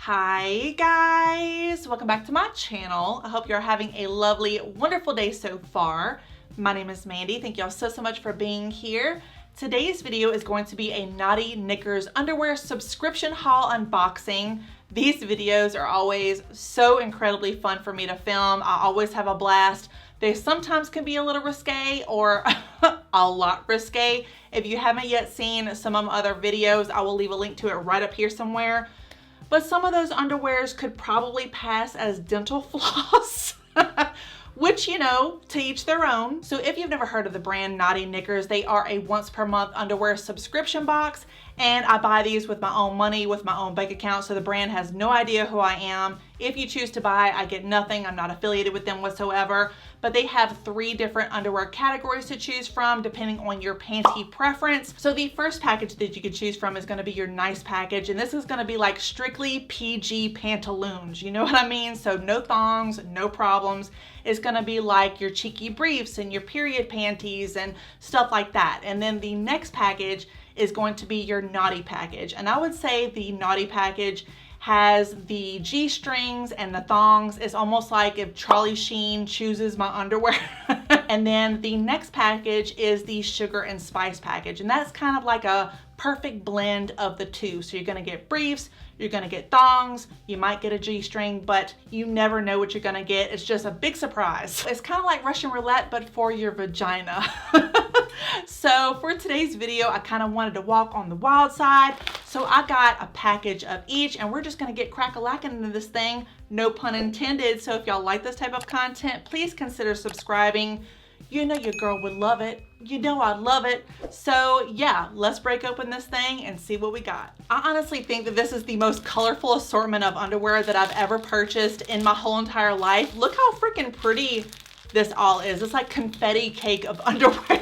Hi guys, welcome back to my channel. I hope you're having a lovely, wonderful day so far. My name is Mandy. Thank y'all so much for being here. Today's video is going to be a Knotty Knickers underwear subscription haul unboxing. These videos are always so incredibly fun for me to film. I always have a blast. They sometimes can be a little risque or a lot risque. If you haven't yet seen some of my other videos, I will leave a link to it right up here somewhere. But some of those underwears could probably pass as dental floss, which, you know, to each their own. So if you've never heard of the brand Knotty Knickers, they are a once per month underwear subscription box. And I buy these with my own money, with my own bank account, so the brand has no idea who I am. If you choose to buy, I get nothing. I'm not affiliated with them whatsoever. But they have 3 different underwear categories to choose from depending on your panty preference. So the first package that you could choose from is gonna be your nice package. And this is gonna be like strictly PG pantaloons. You know what I mean? So no thongs, no problems. It's gonna be like your cheeky briefs and your period panties and stuff like that. And then the next package is going to be your naughty package. And I would say the naughty package has the G-strings and the thongs. It's almost like if Charlie Sheen chooses my underwear. And then the next package is the sugar and spice package. And that's kind of like a perfect blend of the two. So you're gonna get briefs, you're gonna get thongs, you might get a G-string, but you never know what you're gonna get. It's just a big surprise. It's kind of like Russian roulette, but for your vagina. So for today's video, I kind of wanted to walk on the wild side. So I got a package of each and we're just gonna get crack-a-lacking into this thing, no pun intended. So if y'all like this type of content, please consider subscribing. You know your girl would love it. You know I'd love it. So yeah, let's break open this thing and see what we got. I honestly think that this is the most colorful assortment of underwear that I've ever purchased in my whole entire life. Look how freaking pretty this all is. It's like confetti cake of underwear.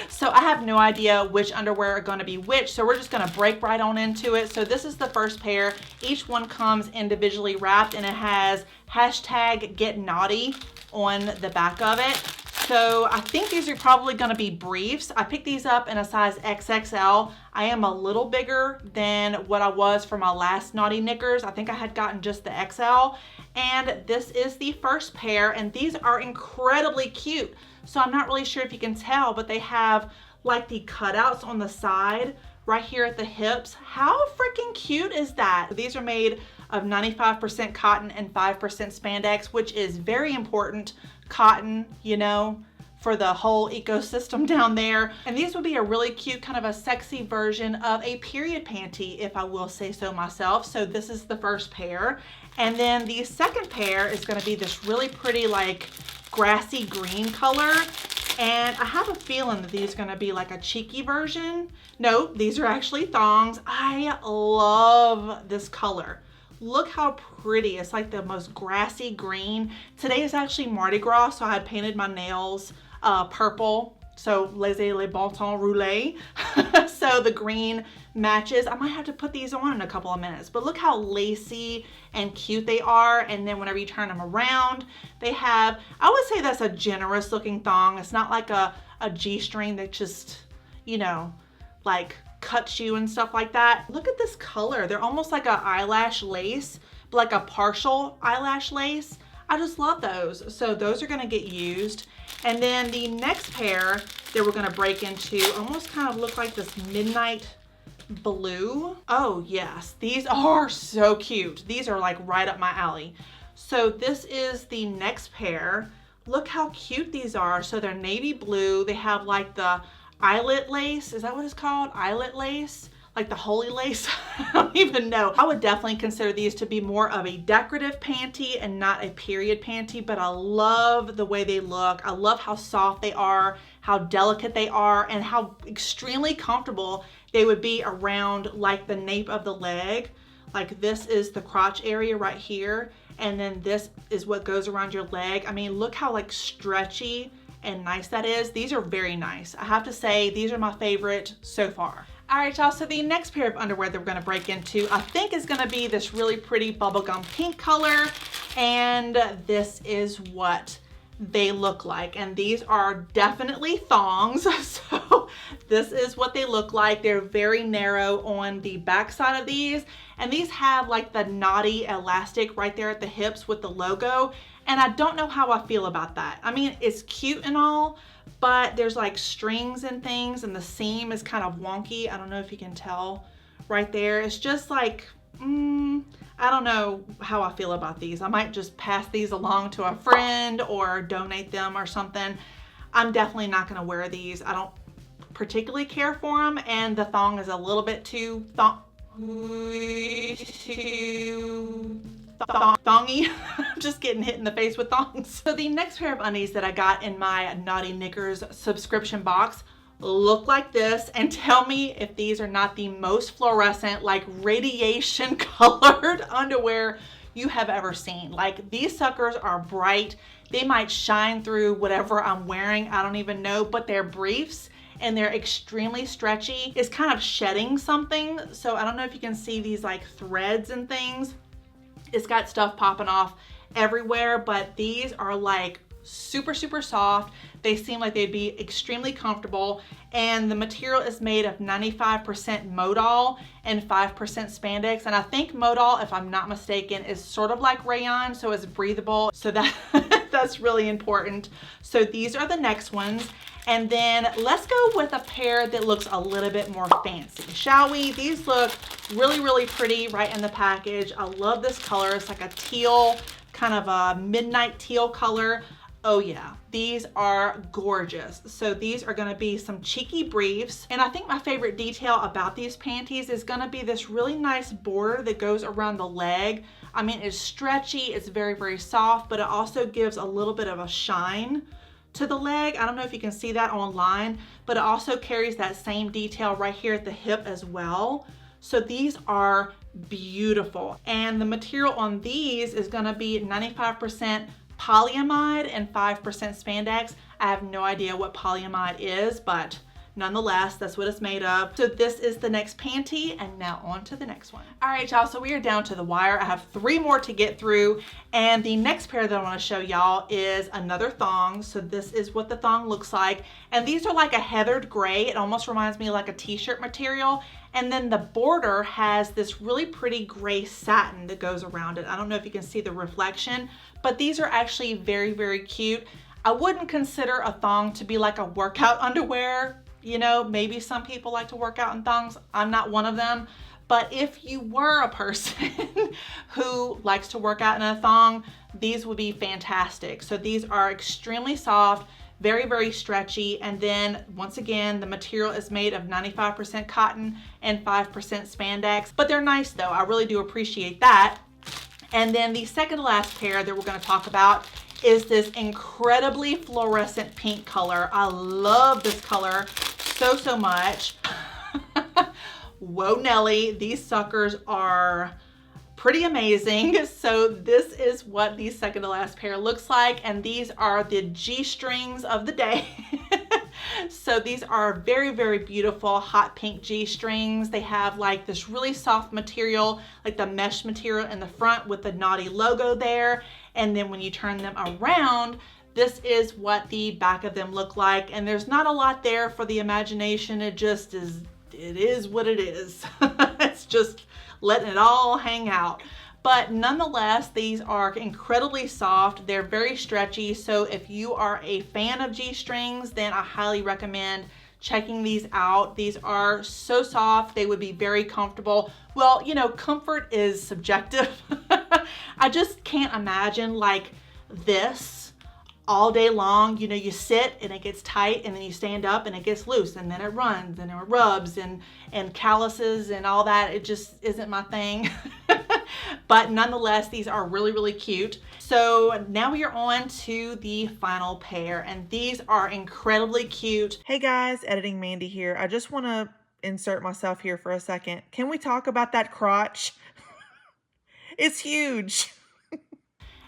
So I have no idea which underwear are gonna be which, so we're just gonna break right on into it. So this is the first pair. Each one comes individually wrapped and it has #GetKnotty on the back of it. So I think these are probably gonna be briefs. I picked these up in a size XXL. I am a little bigger than what I was for my last Knotty Knickers. I think I had gotten just the XL. And this is the first pair, and these are incredibly cute. So I'm not really sure if you can tell, but they have like the cutouts on the side right here at the hips. How freaking cute is that? These are made of 95% cotton and 5% spandex, which is very important. Cotton, you know, for the whole ecosystem down there. And these would be a really cute, kind of a sexy version of a period panty, if I will say so myself. So this is the first pair. And then the second pair is gonna be this really pretty, like grassy green color. And I have a feeling that these are gonna be like a cheeky version. No, these are actually thongs. I love this color. Look how pretty. It's like the most grassy green. Today is actually Mardi Gras, so I had painted my nails purple. So laissez les bon temps rouler. So the green matches. I might have to put these on in a couple of minutes, but look how lacy and cute they are. And then whenever you turn them around, they have, I would say that's a generous looking thong. It's not like a G-string that just, you know, like cuts you and stuff like that. Look at this color. They're almost like an eyelash lace, but like a partial eyelash lace. I just love those. So those are gonna get used. And then the next pair that we're gonna break into almost kind of look like this midnight blue. Oh yes, these are so cute. These are like right up my alley. So this is the next pair. Look how cute these are. So they're navy blue. They have like the eyelet lace. Is that what it's called? Eyelet lace? Like the holy lace? I don't even know. I would definitely consider these to be more of a decorative panty and not a period panty, but I love the way they look. I love how soft they are, how delicate they are, and how extremely comfortable they would be around like the nape of the leg. Like this is the crotch area right here, and then this is what goes around your leg. I mean, look how like stretchy and nice that is. These are very nice. I have to say, these are my favorite so far. All right, y'all, so the next pair of underwear that we're gonna break into, I think is gonna be this really pretty bubblegum pink color. And this is what they look like. And these are definitely thongs. So this is what they look like. They're very narrow on the back side of these. And these have like the knotty elastic right there at the hips with the logo. And I don't know how I feel about that. I mean, it's cute and all, but there's like strings and things, and the seam is kind of wonky. I don't know if you can tell right there. It's just like, I don't know how I feel about these. I might just pass these along to a friend or donate them or something. I'm definitely not gonna wear these. I don't particularly care for them, and the thong is a little bit too thongy. I'm just getting hit in the face with thongs. So the next pair of undies that I got in my Knotty Knickers subscription box look like this, and tell me if these are not the most fluorescent, like radiation colored underwear you have ever seen. Like, these suckers are bright. They might shine through whatever I'm wearing. I don't even know, but they're briefs and they're extremely stretchy. It's kind of shedding something. So I don't know if you can see these like threads and things. It's got stuff popping off everywhere, but these are like super, super soft. They seem like they'd be extremely comfortable, and the material is made of 95% Modal and 5% spandex. And I think Modal, if I'm not mistaken, is sort of like rayon, so it's breathable. So that's really important. So these are the next ones. And then let's go with a pair that looks a little bit more fancy, shall we? These look really, really pretty right in the package. I love this color. It's like a teal, kind of a midnight teal color. Oh yeah, these are gorgeous. So these are gonna be some cheeky briefs. And I think my favorite detail about these panties is gonna be this really nice border that goes around the leg. I mean, it's stretchy, it's very, very soft, but it also gives a little bit of a shine to the leg. I don't know if you can see that online, but it also carries that same detail right here at the hip as well. So these are beautiful. And the material on these is gonna be 95% polyamide and 5% spandex. I have no idea what polyamide is, but nonetheless, that's what it's made of. So this is the next panty, and now on to the next one. All right, y'all, so we are down to the wire. I have 3 more to get through, and the next pair that I wanna show y'all is another thong. So this is what the thong looks like, and these are like a heathered gray. It almost reminds me of like a t-shirt material, and then the border has this really pretty gray satin that goes around it. I don't know if you can see the reflection, but these are actually very, very cute. I wouldn't consider a thong to be like a workout underwear. You know, maybe some people like to work out in thongs. I'm not one of them. But if you were a person who likes to work out in a thong, these would be fantastic. So these are extremely soft, very, very stretchy. And then once again, the material is made of 95% cotton and 5% spandex. But they're nice though. I really do appreciate that. And then the second to last pair that we're going to talk about is this incredibly fluorescent pink color. I love this color so, so much. Whoa, Nelly, these suckers are pretty amazing. So this is what the second to last pair looks like, and these are the G-strings of the day. So these are very, very beautiful hot pink G-strings. They have like this really soft material, like the mesh material in the front with the Knotty logo there. And then when you turn them around, this is what the back of them look like. And there's not a lot there for the imagination. It just is, it is what it is. It's just letting it all hang out. But nonetheless, these are incredibly soft. They're very stretchy. So if you are a fan of G-strings, then I highly recommend checking these out. These are so soft. They would be very comfortable. Well, you know, comfort is subjective. I just can't imagine like this all day long. You know, you sit and it gets tight, and then you stand up and it gets loose, and then it runs and it rubs and calluses and all that. It just isn't my thing. But nonetheless, these are really, really cute. So now we are on to the final pair, and these are incredibly cute. Hey guys, Editing Mandy here. I just want to insert myself here for a second. Can we talk about that crotch? It's huge.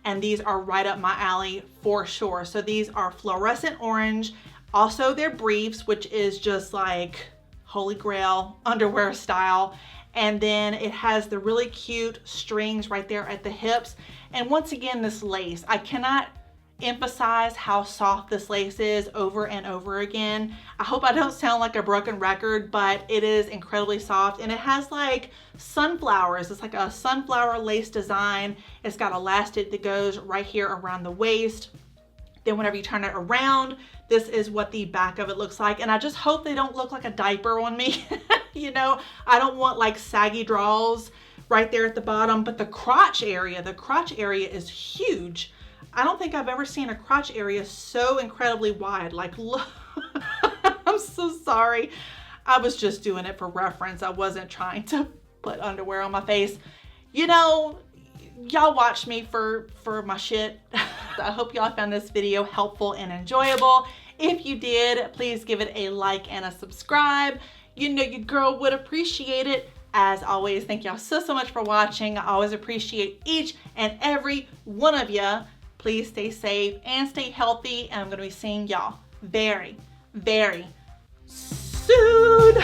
And these are right up my alley for sure. So these are fluorescent orange. Also, they're briefs, which is just like holy grail underwear style. And then it has the really cute strings right there at the hips. And once again, this lace, I cannot emphasize how soft this lace is over and over again. I hope I don't sound like a broken record, but it is incredibly soft, and it has like sunflowers. It's like a sunflower lace design. It's got elastic that goes right here around the waist. Then whenever you turn it around, this is what the back of it looks like. And I just hope they don't look like a diaper on me. You know, I don't want like saggy draws right there at the bottom, but the crotch area is huge. I don't think I've ever seen a crotch area so incredibly wide. Like, look, I'm so sorry. I was just doing it for reference. I wasn't trying to put underwear on my face. You know, y'all watch me for my shit. I hope y'all found this video helpful and enjoyable. If you did, please give it a like and a subscribe. You know your girl would appreciate it. As always, thank y'all so much for watching. I always appreciate each and every one of you. Please stay safe and stay healthy. And I'm going to be seeing y'all very, very soon.